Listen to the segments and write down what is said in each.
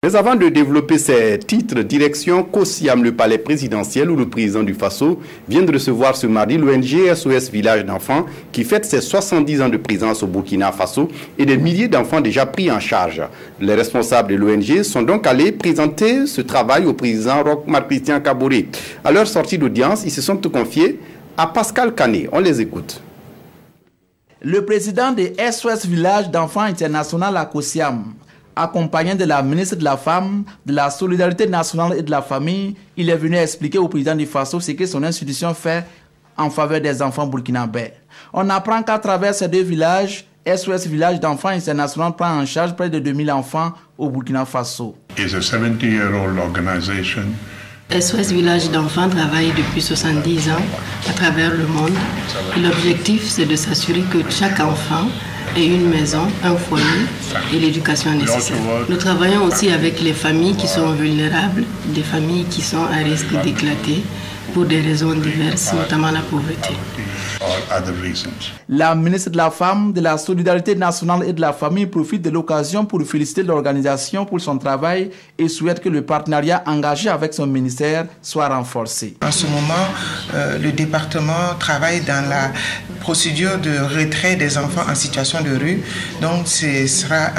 Mais avant de développer ses titres, direction Kosiam, le palais présidentiel où le président du Faso vient de recevoir ce mardi l'ONG SOS Village d'enfants qui fête ses 70 ans de présence au Burkina Faso et des milliers d'enfants déjà pris en charge. Les responsables de l'ONG sont donc allés présenter ce travail au président Roch-Marc Christian Kaboré. À leur sortie d'audience, ils se sont confiés à Pascal Canet. On les écoute. Le président de SOS Village d'enfants international à Kosiam, accompagné de la ministre de la Femme, de la Solidarité nationale et de la Famille, il est venu expliquer au président du Faso ce que son institution fait en faveur des enfants burkinabés. On apprend qu'à travers ces deux villages, SOS Village d'enfants international prend en charge près de 2000 enfants au Burkina Faso. It's a 70-year-old organization. SOS Village d'enfants travaille depuis 70 ans à travers le monde. L'objectif, c'est de s'assurer que chaque enfant ait une maison, un foyer et l'éducation nécessaire. Nous travaillons aussi avec les familles qui sont vulnérables, des familles qui sont à risque d'éclater pour des raisons diverses, notamment la pauvreté. La ministre de la Femme, de la Solidarité nationale et de la Famille profite de l'occasion pour féliciter l'organisation pour son travail et souhaite que le partenariat engagé avec son ministère soit renforcé. En ce moment, le département travaille dans la procédure de retrait des enfants en situation de rue. Donc ce sera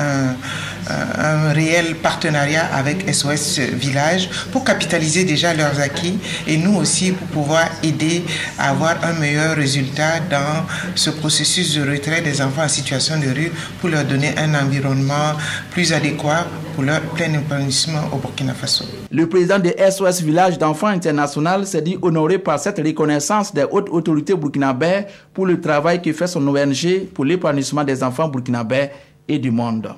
un réel partenariat avec SOS Village pour capitaliser déjà leurs acquis et nous aussi pour pouvoir aider à avoir un meilleur résultat dans ce processus de retrait des enfants en situation de rue pour leur donner un environnement plus adéquat pour leur plein épanouissement au Burkina Faso. Le président de SOS Village d'enfants international s'est dit honoré par cette reconnaissance des hautes autorités burkinabées pour le travail que fait son ONG pour l'épanouissement des enfants burkinabés et du monde.